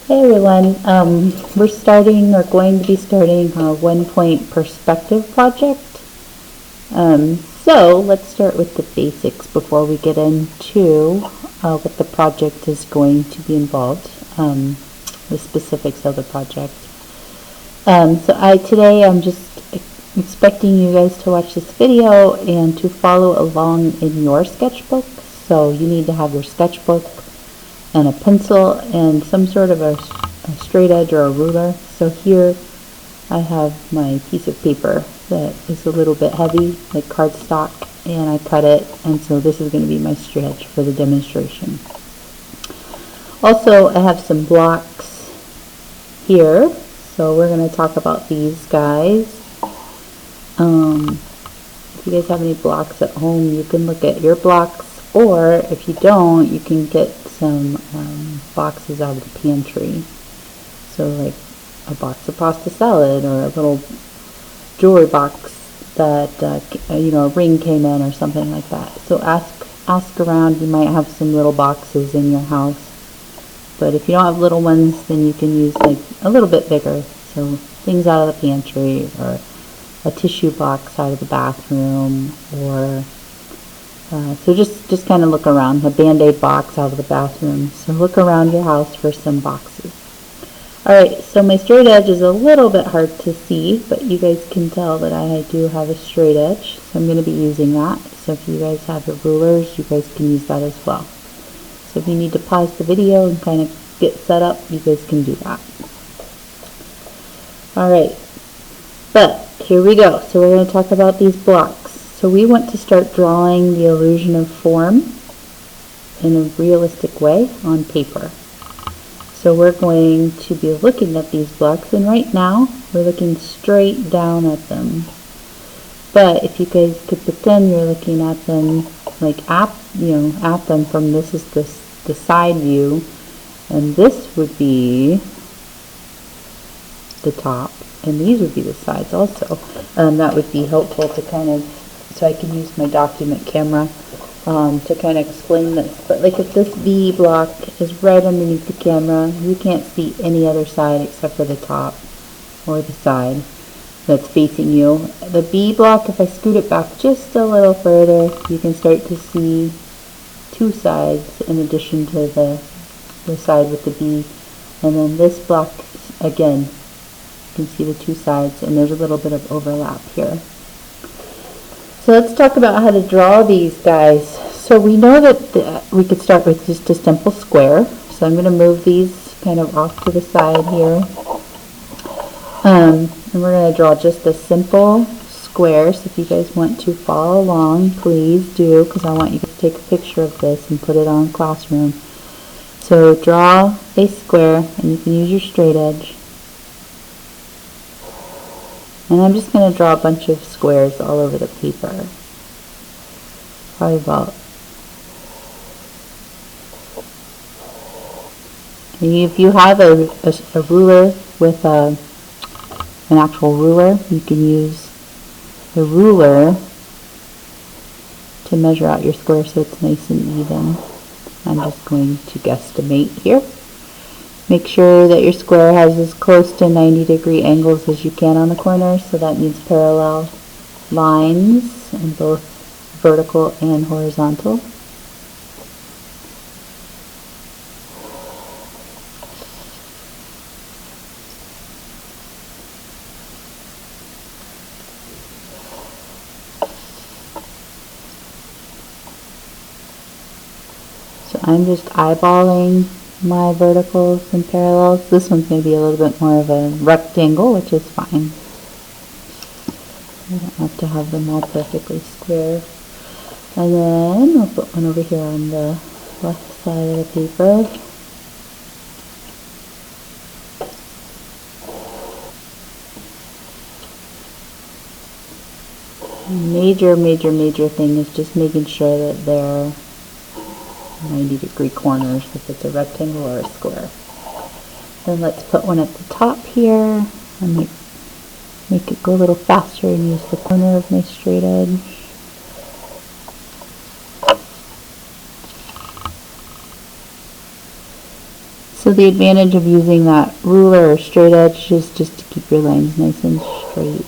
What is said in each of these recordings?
Hey everyone, we're going to be starting our 1-point perspective project. So let's start with the basics before we get into what the project is going to be involved, the specifics of the project. Today I'm just expecting you guys to watch this video and to follow along in your sketchbook. So you need to have your sketchbook and a pencil and some sort of a straight edge or a ruler. So here I have my piece of paper that is a little bit heavy, like cardstock, and I cut it, and so this is going to be my straight edge for the demonstration. Also, I have some blocks here, so we're going to talk about these guys. If you guys have any blocks at home, you can look at your blocks, or if you don't, you can get some boxes out of the pantry. So like a box of pasta salad, or a little jewelry box that a ring came in, or something like that. So ask around. You might have some little boxes in your house, but if you don't have little ones, then you can use like a little bit bigger. So things out of the pantry, or a tissue box out of the bathroom, or so just kind of look around. A Band-Aid box out of the bathroom. So look around your house for some boxes. Alright, so my straight edge is a little bit hard to see, but you guys can tell that I do have a straight edge. So I'm going to be using that. So if you guys have your rulers, you guys can use that as well. So if you need to pause the video and kind of get set up, you guys can do that. Alright, but here we go. So we're going to talk about these blocks. So we want to start drawing the illusion of form in a realistic way on paper. So we're going to be looking at these blocks, and right now we're looking straight down at them. But if you guys could pretend you're looking at them like at them from this is the side view, and this would be the top, and these would be the sides also. That would be helpful to kind of, so I can use my document camera to kind of explain this. But like if this B block is right underneath the camera, you can't see any other side except for the top or the side that's facing you. The B block, if I scoot it back just a little further, you can start to see two sides in addition to the side with the B. And then this block, again, you can see the two sides, and there's a little bit of overlap here. So let's talk about how to draw these guys. So we know that we could start with just a simple square. So I'm going to move these kind of off to the side here. And we're going to draw just a simple square. So if you guys want to follow along, please do, because I want you to take a picture of this and put it on Classroom. So draw a square, and you can use your straight edge. And I'm just going to draw a bunch of squares all over the paper. Probably about, if you have a ruler with an actual ruler, you can use the ruler to measure out your square so it's nice and even. I'm just going to guesstimate here. Make sure that your square has as close to 90-degree angles as you can on the corners, so that means parallel lines in both vertical and horizontal. So I'm just eyeballing my verticals and parallels. This one's going to be a little bit more of a rectangle, which is fine. You don't have to have them all perfectly square. And then I'll put one over here on the left side of the paper. Major thing is just making sure that they're 90-degree corners if it's a rectangle or a square. Then let's put one at the top here and make it go a little faster and use the corner of my straight edge. So the advantage of using that ruler or straight edge is just to keep your lines nice and straight.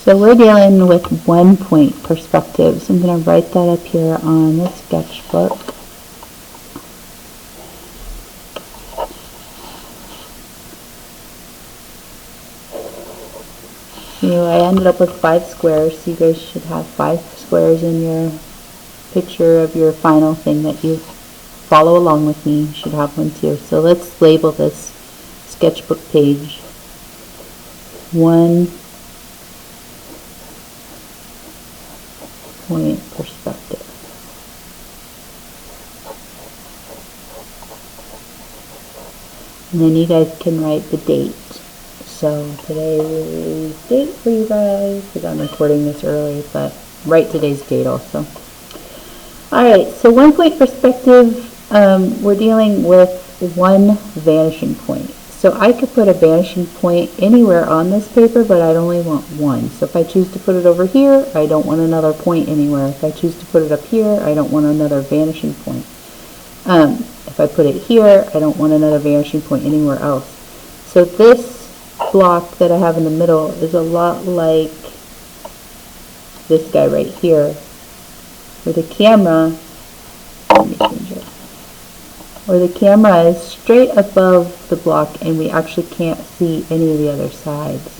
So we're dealing with 1 point perspective. So I'm going to write that up here on the sketchbook. I ended up with 5 squares, so you guys should have 5 squares in your picture of your final thing that you follow along with me. You should have one too. So let's label this sketchbook page 1 point perspective. And then you guys can write the date. So today's date for you guys, because I'm recording this early, but write today's date also. Alright, so 1 point perspective, we're dealing with 1 vanishing point. So I could put a vanishing point anywhere on this paper, but I'd only want 1. So if I choose to put it over here, I don't want another point anywhere. If I choose to put it up here, I don't want another vanishing point. If I put it here, I don't want another vanishing point anywhere else. So this block that I have in the middle is a lot like this guy right here, where the camera, let me change it, where the camera is straight above the block and we actually can't see any of the other sides.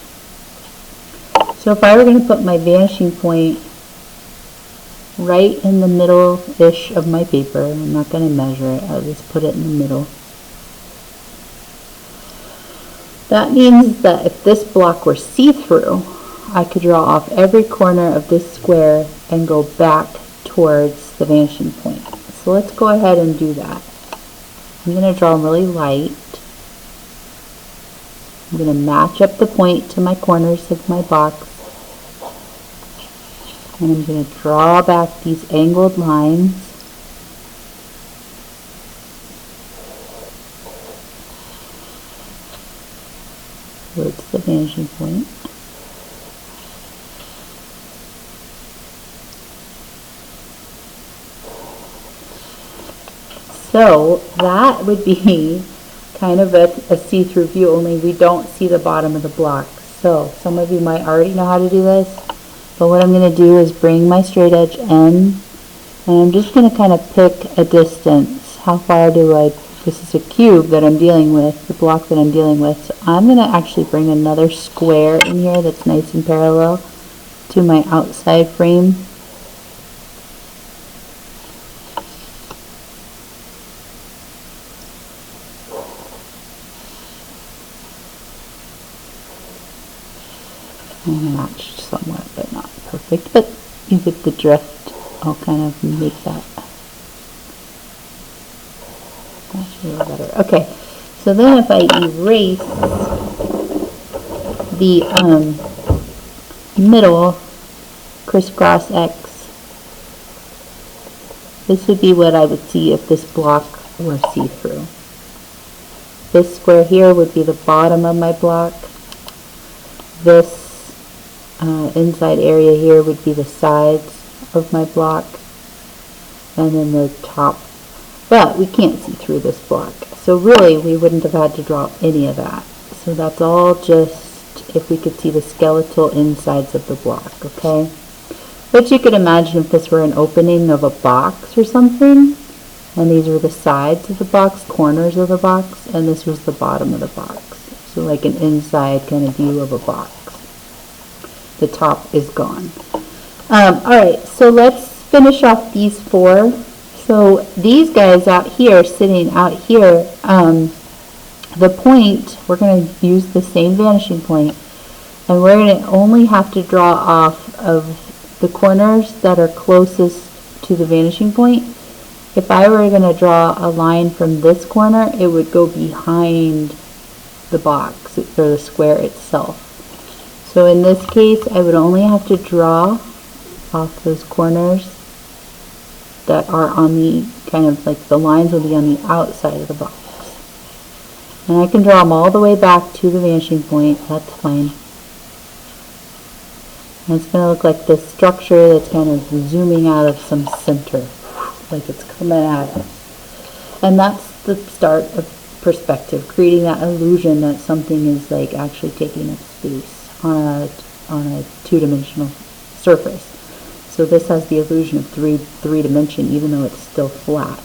So if I were going to put my vanishing point right in the middle-ish of my paper, I'm not going to measure it, I'll just put it in the middle. That means that if this block were see-through, I could draw off every corner of this square and go back towards the vanishing point. So let's go ahead and do that. I'm going to draw really light. I'm going to match up the point to my corners of my box. And I'm going to draw back these angled lines. Towards the vanishing point. So that would be kind of a see-through view, only we don't see the bottom of the block. So some of you might already know how to do this, but what I'm going to do is bring my straight edge in, and I'm just going to kind of pick a distance. How far do I, this is a cube that I'm dealing with, the block that I'm dealing with. So I'm going to actually bring another square in here that's nice and parallel to my outside frame. And matched somewhat, but not perfect. But you get the drift. I'll kind of make that a little better. Okay, so then if I erase the middle crisscross X, this would be what I would see if this block were see-through. This square here would be the bottom of my block. This inside area here would be the sides of my block, and then the top. But we can't see through this block, so really we wouldn't have had to draw any of that. So that's all just if we could see the skeletal insides of the block, okay? But you could imagine if this were an opening of a box or something, and these were the sides of the box, corners of the box, and this was the bottom of the box. So like an inside kind of view of a box. The top is gone. Alright, so let's finish off these 4. So these guys out here, sitting out here, the point, we're going to use the same vanishing point, and we're going to only have to draw off of the corners that are closest to the vanishing point. If I were going to draw a line from this corner, it would go behind the box, or the square itself. So in this case, I would only have to draw off those corners that are on the, kind of like the lines will be on the outside of the box. And I can draw them all the way back to the vanishing point, that's fine. And it's going to look like this structure that's kind of zooming out of some center, like it's coming at us. And that's the start of perspective, creating that illusion that something is like actually taking up space on a two-dimensional surface. So this has the illusion of three dimension, even though it's still flat.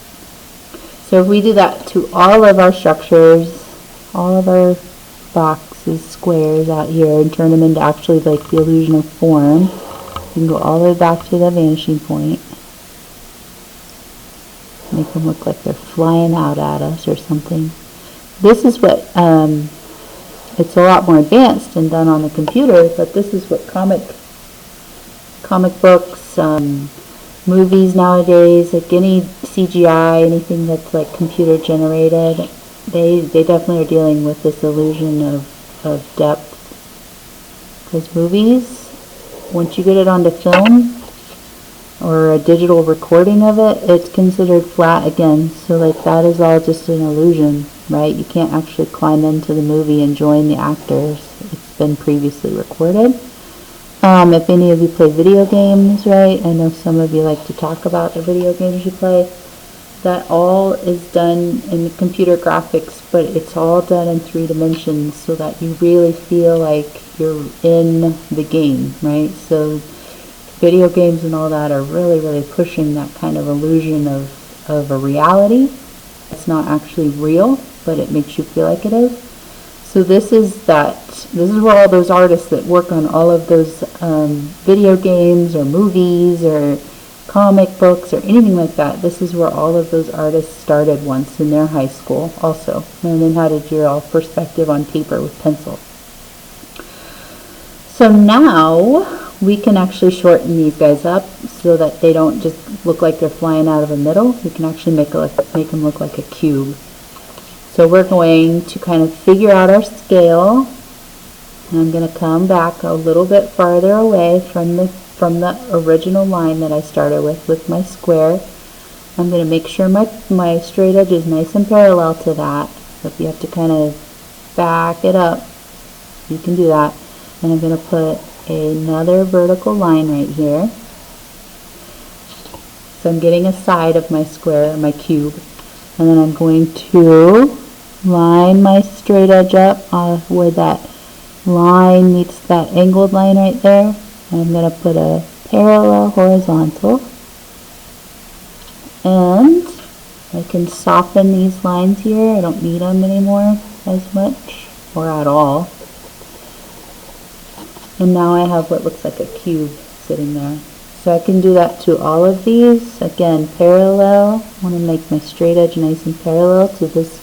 So if we do that to all of our structures, all of our boxes, squares out here, and turn them into actually like the illusion of form, you can go all the way back to the vanishing point. Make them look like they're flying out at us or something. This is what, it's a lot more advanced and done on the computer, but this is what comic books, movies nowadays, like any CGI, anything that's like computer generated, they definitely are dealing with this illusion of depth. Because movies, once you get it onto film or a digital recording of it, it's considered flat again. So like that is all just an illusion, right? You can't actually climb into the movie and join the actors. It's been previously recorded. If any of you play video games, right, I know some of you like to talk about the video games you play. That all is done in computer graphics, but it's all done in 3 dimensions so that you really feel like you're in the game, right? So video games and all that are really, really pushing that kind of illusion of a reality. It's not actually real, but it makes you feel like it is. So this is where all those artists that work on all of those video games or movies or comic books or anything like that, this is where all of those artists started once in their high school also, learning how to draw perspective on paper with pencil. So now we can actually shorten these guys up so that they don't just look like they're flying out of the middle. We can actually make them look like a cube. So we're going to kind of figure out our scale. And I'm going to come back a little bit farther away from the original line that I started with my square. I'm going to make sure my straight edge is nice and parallel to that. So if you have to kind of back it up, you can do that. And I'm going to put another vertical line right here. So I'm getting a side of my square, my cube. And then I'm going to line my straight edge up where that line meets that angled line right there. And I'm going to put a parallel horizontal. And I can soften these lines here. I don't need them anymore as much or at all. And now I have what looks like a cube sitting there. So I can do that to all of these. Again, parallel. I want to make my straight edge nice and parallel to this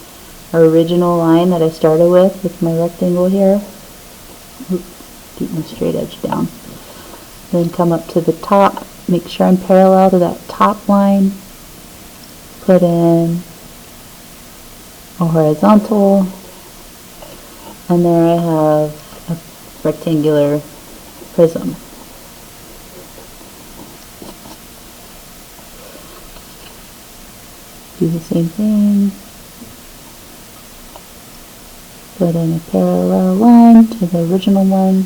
original line that I started with my rectangle here. Oops, keep my straight edge down. Then come up to the top. Make sure I'm parallel to that top line. Put in a horizontal. And there I have a rectangular prism. Do the same thing. Put in a parallel line to the original one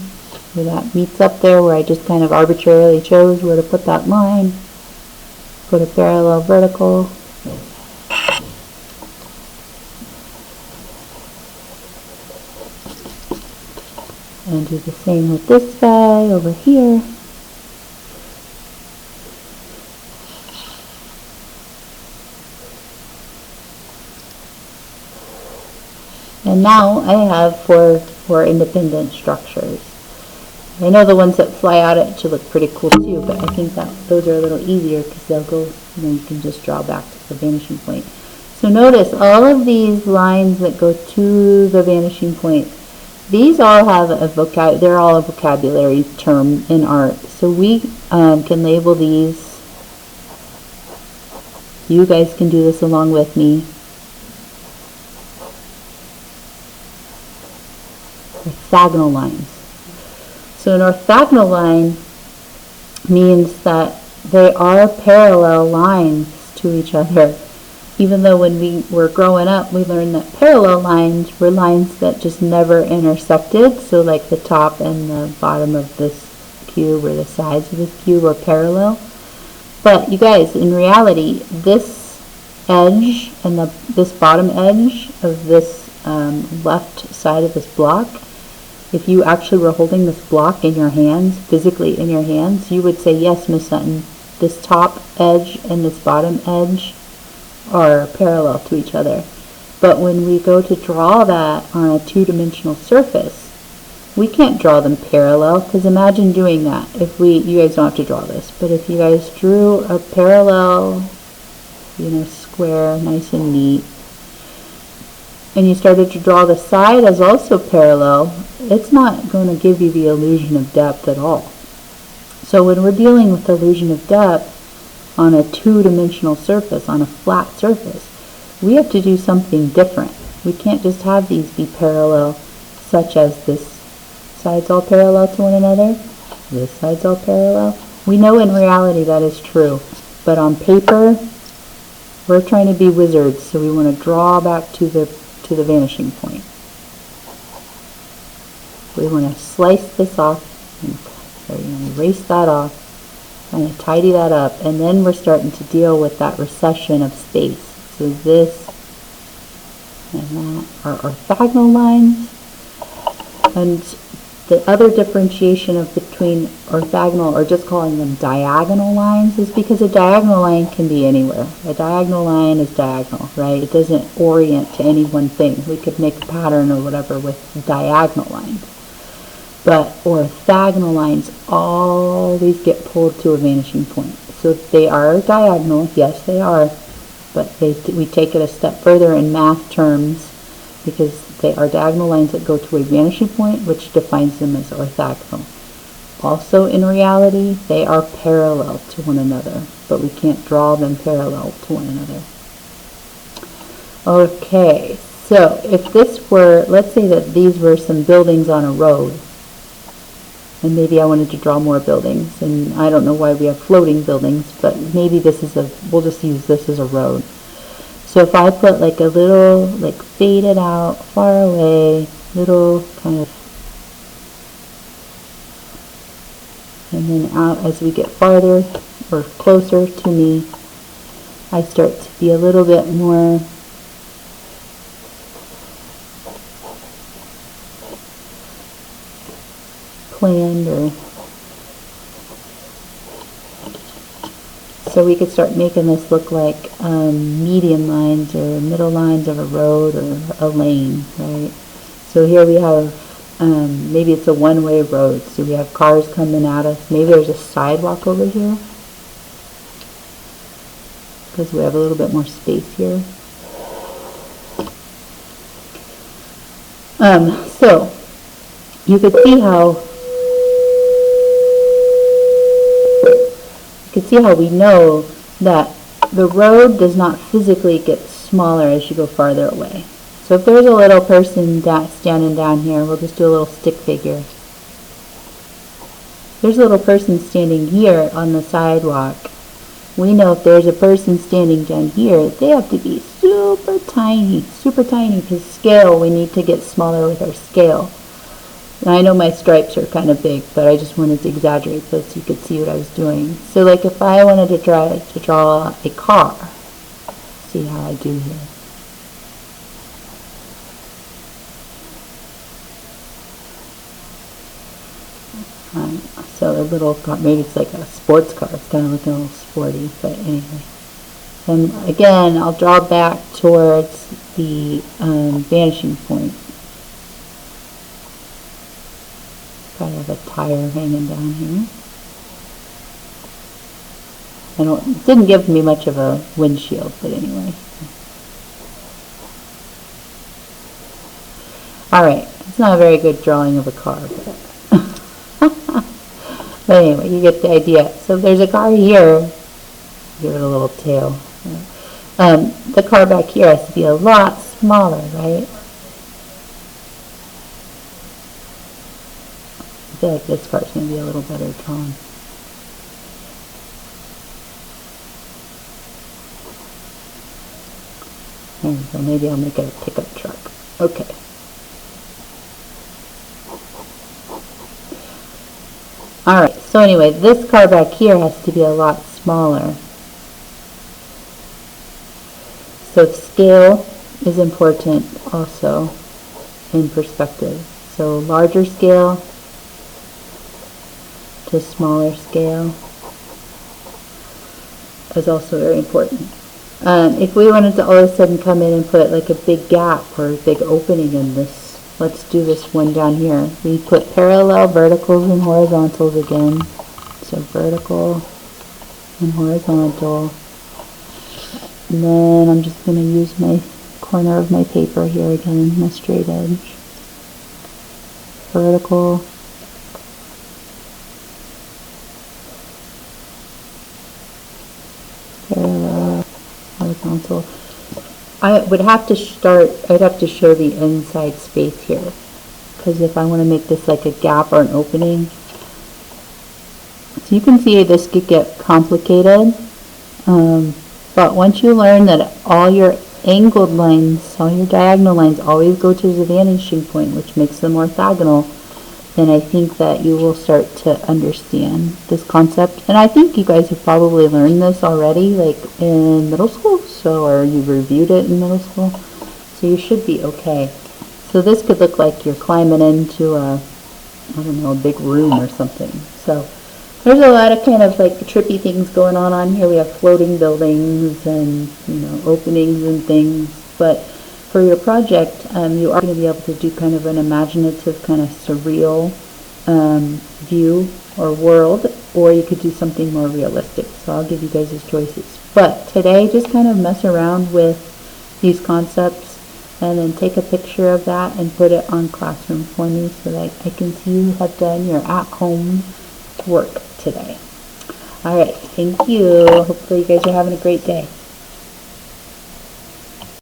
where that meets up there, where I just kind of arbitrarily chose where to put that line. Put a parallel vertical. And do the same with this guy over here. And now I have four independent structures. I know the ones that fly out at you look pretty cool too, but I think that those are a little easier because they'll go, you can just draw back to the vanishing point. So notice all of these lines that go to the vanishing point, these all have they're all a vocabulary term in art. So we can label these. You guys can do this along with me. Orthogonal lines. So an orthogonal line means that they are parallel lines to each other. Even though when we were growing up, we learned that parallel lines were lines that just never intersected. So like the top and the bottom of this cube or the sides of this cube are parallel. But you guys, in reality, this edge and this bottom edge of this left side of this block, if you actually were holding this block in your hands, physically in your hands, you would say, yes, Miss Sutton, this top edge and this bottom edge are parallel to each other. But when we go to draw that on a two-dimensional surface, we can't draw them parallel, because imagine doing that. If you guys don't have to draw this, but if you guys drew a parallel, square, nice and neat, and you started to draw the side as also parallel, it's not going to give you the illusion of depth at all. So when we're dealing with the illusion of depth on a two-dimensional surface, on a flat surface, we have to do something different. We can't just have these be parallel, such as this side's all parallel to one another, this side's all parallel. We know in reality that is true, but on paper, we're trying to be wizards, so we want to draw back to the vanishing point. We want to slice this off, and erase that off, kind of tidy that up, and then we're starting to deal with that recession of space. So this and that are orthogonal lines, and the other differentiation between orthogonal, or just calling them diagonal lines, is because a diagonal line can be anywhere. A diagonal line is diagonal, right? It doesn't orient to any one thing. We could make a pattern or whatever with diagonal lines. But orthogonal lines always get pulled to a vanishing point. So they are diagonal, yes they are, but we take it a step further in math terms, because they are diagonal lines that go to a vanishing point, which defines them as orthogonal. Also, in reality, they are parallel to one another, but we can't draw them parallel to one another. Okay, so if this were, let's say that these were some buildings on a road, and maybe I wanted to draw more buildings, and I don't know why we have floating buildings, but maybe we'll just use this as a road. So if I put like a little, faded out, far away, little kind of, and then out as we get farther or closer to me, I start to be a little bit more planned, or so we could start making this look like median lines or middle lines of a road or a lane, right? So here we have, maybe it's a one-way road, so we have cars coming at us. Maybe there's a sidewalk over here, because we have a little bit more space here. So you could see how we know that the road does not physically get smaller as you go farther away. So if there's a little person standing down here, we'll just do a little stick figure. There's a little person standing here on the sidewalk. We know if there's a person standing down here, they have to be super tiny, because scale, we need to get smaller with our scale. And I know my stripes are kind of big, but I just wanted to exaggerate this so you could see what I was doing. So like if I wanted to try to draw a car, see how I do here. So a little car, maybe it's like a sports car. It's kind of looking a little sporty, but anyway. And again, I'll draw back towards the vanishing point. Probably have a tire hanging down here. It didn't give me much of a windshield, but anyway. Alright, it's not a very good drawing of a car, but anyway, you get the idea. So if there's a car here, give it a little tail. The car back here has to be a lot smaller, right? I feel like this part's going to be a little better drawn. There we go. Maybe I'll make it a pickup truck. Okay. Alright, so So anyway, this car back here has to be a lot smaller. So scale is important also in perspective. So larger scale to smaller scale is also very important. If we wanted to all of a sudden come in and put like a big gap or a big opening in this, let's do this one down here. We put parallel verticals and horizontals again. So vertical and horizontal. And then I'm just going to use my corner of my paper here again, my straight edge. Vertical. Parallel, horizontal. I would have to start, I'd have to show the inside space here. Because if I want to make this like a gap or an opening, so you can see this could get complicated. But once you learn that all your angled lines, all your diagonal lines always go to the vanishing point, which makes them orthogonal, then I think that you will start to understand this concept. And I think you guys have probably learned this already, like in middle school, or you've reviewed it in middle school, so you should be okay. So this could look like you're climbing into a, I don't know, a big room or something. So there's a lot of kind of like trippy things going on here. We have floating buildings and, you know, openings and things. But for your project, you are going to be able to do kind of an imaginative, kind of surreal view or world, or you could do something more realistic. So I'll give you guys these choices. But today, just kind of mess around with these concepts and then take a picture of that and put it on Classroom for me so that I can see you have done your at-home work today. All right, thank you. Hopefully you guys are having a great day.